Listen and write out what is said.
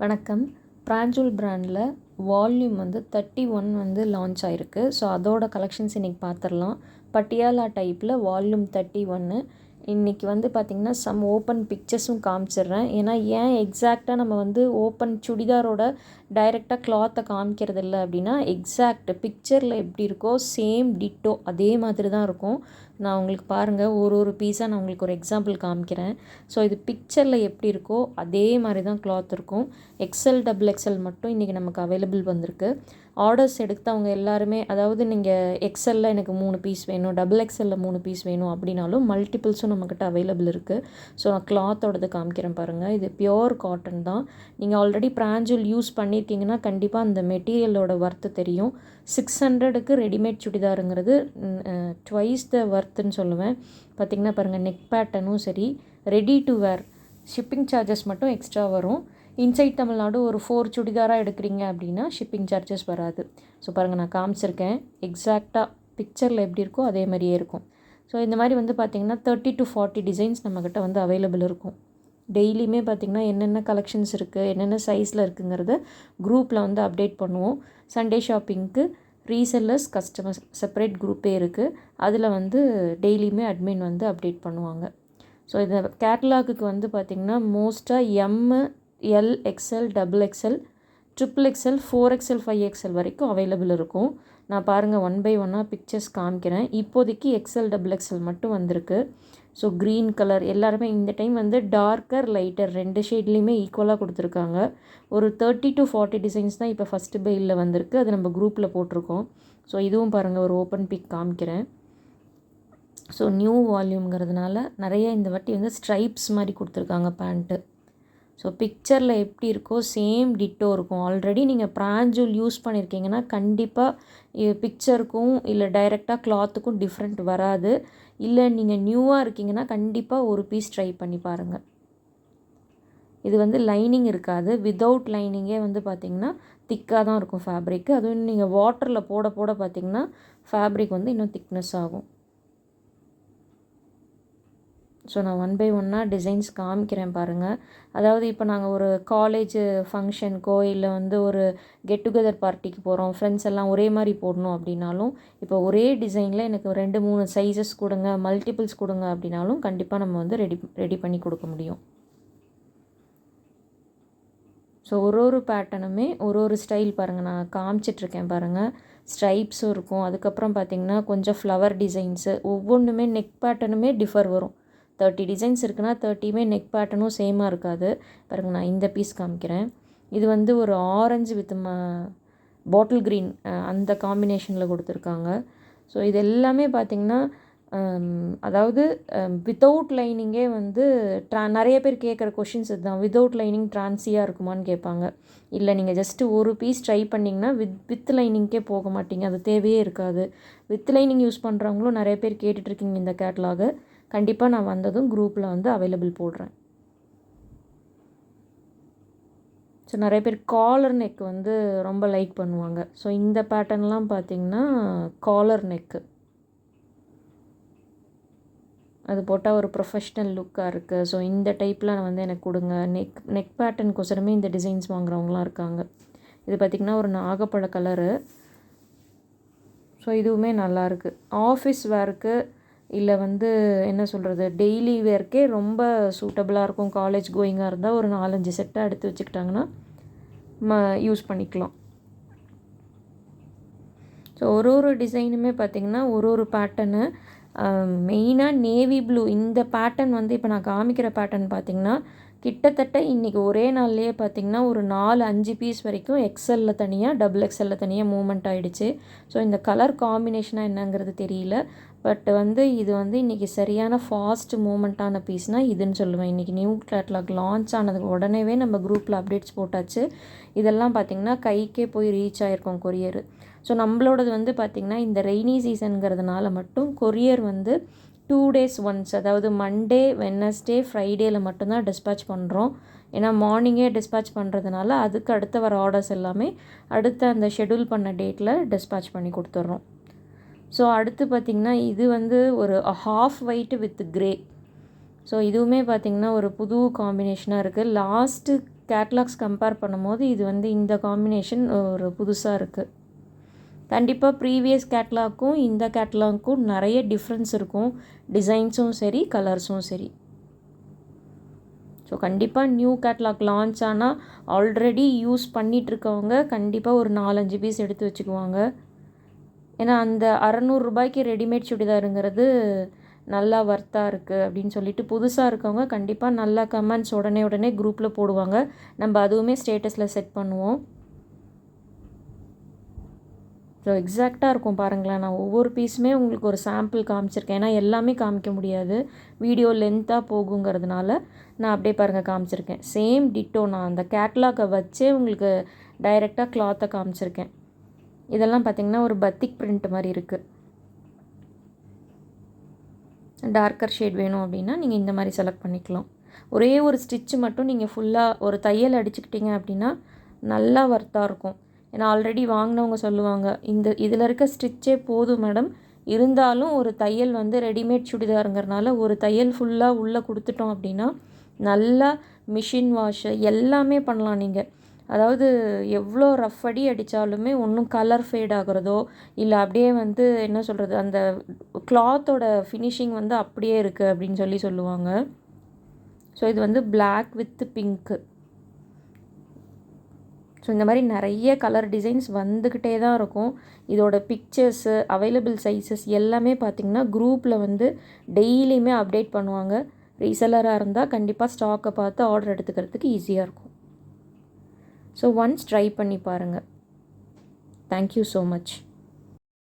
வணக்கம். பிராஞ்சூல் பிராண்டில் வால்யூம் வந்து 31 வந்து லான்ச் ஆகிருக்கு. ஸோ அதோட கலெக்ஷன்ஸ் இன்றைக்கி பார்த்துடலாம். பட்டியாலா டைப்பில் வால்யூம் 31 இன்றைக்கி வந்து பார்த்திங்கன்னா சம் ஓப்பன் பிக்சர்ஸும் காமிச்சிடுறேன். ஏன் எக்ஸாக்டாக நம்ம வந்து ஓப்பன் சுடிதாரோட டைரெக்டாக கிளாத்தை காமிக்கிறது இல்லை அப்படின்னா, எக்ஸாக்ட் பிக்சரில் எப்படி இருக்கோ சேம் டிட்டோ அதே மாதிரி தான் இருக்கும். நான் உங்களுக்கு பாருங்கள், ஒரு பீஸாக நான் உங்களுக்கு ஒரு எக்ஸாம்பிள் காமிக்கிறேன். ஸோ இது பிக்சரில் எப்படி இருக்கோ அதே மாதிரி தான் கிளாத் இருக்கும். எக்ஸ்எல் டபுள் எக்ஸ்எல் மட்டும் இன்றைக்கி நமக்கு அவைலபிள் வந்திருக்கு. ஆர்டர்ஸ் எடுத்தவங்க எல்லாருமே, அதாவது நீங்கள் எக்ஸ்எல்லில் எனக்கு 3 பீஸ் வேணும், டபுள் எக்ஸ்எல்லில் 3 பீஸ் வேணும் அப்படின்னாலும் மல்டிபிள்ஸும் நம்மக்கிட்ட அவைலபிள் இருக்குது. ஸோ நான் கிளாத்தோடது காமிக்கிறேன் பாருங்கள். இது பியோர் காட்டன் தான். நீங்கள் ஆல்ரெடி பிராஞ்சூல் யூஸ் பண்ணியிருக்கீங்கன்னா கண்டிப்பாக அந்த மெட்டீரியலோட ஒர்த்து தெரியும். 600க்கு ரெடிமேட் சுடிதாருங்கிறது ட்வைஸ் த ஒர்த்துன்னு சொல்லுவேன். பார்த்திங்கன்னா பாருங்கள், நெக் பேட்டர்னும் சரி, ready to wear. Shipping charges மட்டும் எக்ஸ்ட்ரா வரும். இன்சைட் தமிழ்நாடு ஒரு 4 சுடிதாராக எடுக்கிறீங்க அப்படின்னா ஷிப்பிங் சார்ஜஸ் வராது. ஸோ பாருங்கள், நான் காமிச்சிருக்கேன். எக்ஸாக்டாக பிக்சரில் எப்படி இருக்கோ அதே மாதிரியே இருக்கும். ஸோ இந்த மாதிரி வந்து பார்த்திங்கன்னா 30 to 40 டிசைன்ஸ் நம்மக்கிட்ட வந்து அவைலபிள் இருக்கும். டெய்லியுமே பார்த்திங்கன்னா என்னென்ன கலெக்ஷன்ஸ் இருக்குது, என்னென்ன சைஸில் இருக்குங்கிறத குரூப்பில் வந்து அப்டேட் பண்ணுவோம். சண்டே ஷாப்பிங்க்கு ரீசெல்லர்ஸ் கஸ்டமர்ஸ் செப்பரேட் குரூப்பே இருக்குது. அதில் வந்து டெய்லியுமே அட்மின் வந்து அப்டேட் பண்ணுவாங்க. ஸோ இந்த கேட்லாகுக்கு வந்து பார்த்திங்கன்னா மோஸ்ட்டாக M, L, XL, double XL, triple XL, 4XL, 5XL வரைக்கும் அவைலபிள் இருக்கும். நான் பாருங்கள் 1 by 1 பிக்சர்ஸ் காமிக்கிறேன். இப்போதைக்கு எக்ஸ்எல் டபுள் எக்ஸ்எல் மட்டும் வந்திருக்கு. ஸோ க்ரீன் கலர் எல்லாருமே இந்த டைம் வந்து டார்க்கர் லைட்டர் 2 ஷேட்லேயுமே ஈக்குவலாக கொடுத்துருக்காங்க. ஒரு 30 to 40 டிசைன்ஸ் தான் இப்போ ஃபஸ்ட்டு பையில் வந்திருக்கு. அது நம்ம குரூப்பில் போட்டிருக்கோம். ஸோ இதுவும் பாருங்கள், ஒரு ஓப்பன் பிக் காமிக்கிறேன். ஸோ நியூ வால்யூம்ங்கிறதுனால நிறைய இந்த வாட்டி வந்து ஸ்ட்ரைப்ஸ் மாதிரி கொடுத்துருக்காங்க பேண்ட்டு. ஸோ பிக்சரில் எப்படி இருக்கோ சேம் டிட்டோ இருக்கும். ஆல்ரெடி நீங்கள் பிராஞ்சூல் யூஸ் பண்ணியிருக்கீங்கன்னா கண்டிப்பாக பிக்சருக்கும் இல்லை டைரெக்டாக கிளாத்துக்கும் டிஃப்ரெண்ட் வராது. இல்லை நீங்கள் நியூவாக இருக்கீங்கன்னா கண்டிப்பாக ஒரு பீஸ் ட்ரை பண்ணி பாருங்கள். இது வந்து லைனிங் இருக்காது. வித்தவுட் லைனிங்கே வந்து பார்த்திங்கன்னா திக்காக தான் இருக்கும் ஃபேப்ரிக்கு. அதுவும் நீங்கள் வாட்டரில் போட போட பார்த்திங்கன்னா ஃபேப்ரிக் வந்து இன்னும் திக்னஸ் ஆகும். ஸோ நான் 1 by 1 டிசைன்ஸ் காமிக்கிறேன் பாருங்கள். அதாவது இப்போ நாங்கள் ஒரு காலேஜ் ஃபங்க்ஷனுக்கோ இல்லை வந்து ஒரு கெட் டுகெதர் பார்ட்டிக்கு போகிறோம், ஃப்ரெண்ட்ஸ் எல்லாம் ஒரே மாதிரி போடணும் அப்படின்னாலும், இப்போ ஒரே டிசைனில் எனக்கு 2-3 சைஸஸ் கொடுங்க, மல்டிபிள்ஸ் கொடுங்க அப்படின்னாலும் கண்டிப்பாக நம்ம வந்து ரெடி பண்ணி கொடுக்க முடியும். ஸோ ஒரு பேட்டர்னுமே ஒரு ஸ்டைல் பாருங்கள், நான் காமிச்சிட்ருக்கேன் பாருங்கள். ஸ்ட்ரைப்ஸும் இருக்கும். அதுக்கப்புறம் பார்த்திங்கன்னா கொஞ்சம் ஃப்ளவர் டிசைன்ஸு, ஒவ்வொன்றுமே நெக் பேட்டர்னுமே டிஃபர் வரும். 30 டிசைன்ஸ் இருக்குன்னா 30மே நெக் பேட்டர்னும் சேமாக இருக்காது. பாருங்கள், நான் இந்த பீஸ் காமிக்கிறேன். இது வந்து ஒரு ஆரஞ்சு வித் பாட்டில் க்ரீன் அந்த காம்பினேஷனில் கொடுத்துருக்காங்க. ஸோ இது எல்லாமே பார்த்திங்கன்னா அதாவது வித்தவுட் லைனிங்கே வந்து நிறைய பேர் கேட்குற கொஷின்ஸ் இதுதான். வித்தவுட் லைனிங் ட்ரான்ஸியாக இருக்குமான்னு கேட்பாங்க. இல்லை, நீங்கள் ஜஸ்ட்டு ஒரு பீஸ் ட்ரை பண்ணிங்கன்னா வித் லைனிங்கே போக மாட்டீங்க, அது தேவையே இருக்காது. வித் லைனிங் யூஸ் பண்ணுறவங்களும் நிறைய பேர் கேட்டுட்ருக்கீங்க இந்த கேட்லாகு. கண்டிப்பாக நான் வந்ததும் குரூப்பில் வந்து அவைலபிள் போடுறேன். ஸோ நிறைய பேர் காலர் நெக் வந்து ரொம்ப லைக் பண்ணுவாங்க. ஸோ இந்த பேட்டர்ன்லாம் பார்த்திங்கன்னா காலர் நெக்கு, அது போட்டால் ஒரு ப்ரொஃபஷ்னல் லுக்காக இருக்குது. ஸோ இந்த டைப்பில் வந்து எனக்கு கொடுங்க. நெக் பேட்டர்னுக்கோசரமே இந்த டிசைன்ஸ் வாங்குறவங்களாம் இருக்காங்க. இது பார்த்திங்கன்னா ஒரு நாகப்பழ கலரு. ஸோ இதுவுமே நல்லாயிருக்கு. ஆஃபீஸ் வேருக்கு இல்லை வந்து என்ன சொல்கிறது, டெய்லி வேர்க்கே ரொம்ப சூட்டபுளாக இருக்கும். காலேஜ் கோயிங்காக இருந்தால் ஒரு 4-5 செட்டாக எடுத்து வச்சுக்கிட்டாங்கன்னா யூஸ் பண்ணிக்கலாம். ஸோ ஒரு டிசைனுமே பார்த்திங்கன்னா ஒரு பேட்டர்னு. மெயினாக நேவி ப்ளூ இந்த பேட்டர்ன் வந்து இப்போ நான் காமிக்கிற பேட்டர்ன் பார்த்திங்கன்னா கிட்டத்தட்ட இன்றைக்கி ஒரே நாள்லேயே பார்த்திங்கன்னா ஒரு 4-5 பீஸ் வரைக்கும் எக்ஸ்எல்லில் தனியாக, டபுள் எக்ஸ்எல்லில் தனியாக மூவ்மெண்ட் ஆகிடுச்சு. ஸோ இந்த கலர் காம்பினேஷனாக என்னங்கிறது தெரியல. பட் வந்து இது வந்து இன்றைக்கி சரியான ஃபாஸ்ட் மூமெண்ட்டான பீஸ்னால் இதுன்னு சொல்லுவேன். இன்றைக்கி நியூ கேட்லாக் லான்ச் ஆனதுக்கு உடனேவே நம்ம குரூப்பில் அப்டேட்ஸ் போட்டாச்சு. இதெல்லாம் பார்த்திங்கன்னா கைக்கே போய் ரீச் ஆகிருக்கோம் கொரியர். ஸோ நம்மளோடது வந்து பார்த்திங்கன்னா இந்த ரெய்னி சீசனுங்கிறதுனால மட்டும் கொரியர் வந்து 2 days ஒன்ஸ், அதாவது மண்டே, வெட்னஸ்டே, ஃப்ரைடேயில் மட்டும்தான் டிஸ்பேச் பண்ணுறோம். ஏன்னா மார்னிங்கே டிஸ்பேச் பண்ணுறதுனால அதுக்கு அடுத்து வர ஆர்டர்ஸ் எல்லாமே அடுத்த அந்த ஷெட்யூல் பண்ண டேட்டில் டிஸ்பேச் பண்ணி கொடுத்துட்றோம். ஸோ அடுத்து பார்த்திங்கன்னா இது வந்து ஒரு half white with grey. So இதுவுமே பார்த்திங்கன்னா ஒரு புது காம்பினேஷனாக இருக்குது. லாஸ்ட்டு கேட்லாக்ஸ் கம்பேர் பண்ணும்போது இது வந்து இந்த காம்பினேஷன் ஒரு புதுசாக இருக்குது. கண்டிப்பாக ப்ரீவியஸ் கேட்லாக்கும் இந்த கேட்லாக்கும் நிறைய டிஃப்ரென்ஸ் இருக்கும், டிசைன்ஸும் சரி கலர்ஸும் சரி. ஸோ கண்டிப்பாக நியூ கேட்லாக் லான்ச் ஆனால் ஆல்ரெடி யூஸ் பண்ணிகிட்ருக்கவங்க கண்டிப்பாக ஒரு 4-5 பீஸ் எடுத்து வச்சுக்குவாங்க. ஏன்னா அந்த 600 ரூபாய்க்கு ரெடிமேட் சுடிதாருங்கிறது நல்லா வர்த்தாக இருக்குது அப்படின்னு சொல்லிட்டு புதுசாக இருக்கவங்க கண்டிப்பாக நல்லா கமெண்ட்ஸ் உடனே குரூப்பில் போடுவாங்க. நம்ம அதுவுமே ஸ்டேட்டஸில் செட் பண்ணுவோம். ஸோ எக்ஸாக்டாக இருக்கும் பாருங்களேன். நான் ஒவ்வொரு பீஸுமே உங்களுக்கு ஒரு சாம்பிள் காமிச்சிருக்கேன். ஏன்னா எல்லாமே காமிக்க முடியாது, வீடியோ லென்த்தாக போகுங்கிறதுனால நான் அப்படியே பாருங்கள் காமிச்சிருக்கேன். சேம் டிட்டோ நான் அந்த கேட்லாகை வச்சே உங்களுக்கு டைரெக்டாக கிளாத்தை காமிச்சிருக்கேன். இதெல்லாம் பார்த்திங்கன்னா ஒரு பத்திக் பிரிண்ட் மாதிரி இருக்குது. டார்க்கர் ஷேட் வேணும் அப்படின்னா நீங்கள் இந்த மாதிரி செலக்ட் பண்ணிக்கலாம். ஒரே ஒரு ஸ்டிச்சு மட்டும் நீங்கள் ஃபுல்லாக ஒரு தையல் அடிச்சுக்கிட்டீங்க அப்படின்னா நல்லா வர்த்தாக இருக்கும். ஏன்னா ஆல்ரெடி வாங்கினவங்க சொல்லுவாங்க, இதில் இருக்க ஸ்டிச்சே போதும் மேடம், இருந்தாலும் ஒரு தையல் வந்து ரெடிமேட் சுடிதாருங்கிறனால ஒரு தையல் ஃபுல்லாக உள்ளே கொடுத்துட்டோம் அப்படின்னா நல்லா மிஷின் வாஷு எல்லாமே பண்ணலாம் நீங்கள். அதாவது எவ்வளோ ரஃப் அடி அடித்தாலுமே ஒன்றும் கலர் ஃபேட் ஆகிறதோ இல்லை அப்படியே வந்து என்ன சொல்கிறது, அந்த கிளாத்தோட ஃபினிஷிங் வந்து அப்படியே இருக்குது அப்படின்னு சொல்லுவாங்க. ஸோ இது வந்து பிளாக் வித் பிங்க்கு. ஸோ இந்த மாதிரி நிறைய கலர் டிசைன்ஸ் வந்துக்கிட்டே தான் இருக்கும். இதோட பிக்சர்ஸு, அவைலபிள் சைஸஸ் எல்லாமே பார்த்திங்கன்னா குரூப்பில் வந்து டெய்லியுமே அப்டேட் பண்ணுவாங்க. ரீசெல்லராக இருந்தால் கண்டிப்பாக ஸ்டாக்கை பார்த்து ஆர்டர் எடுத்துக்கிறதுக்கு ஈஸியாக இருக்கும். ஸோ ஒன்ஸ் ட்ரை பண்ணி பாருங்கள். Thank you so much.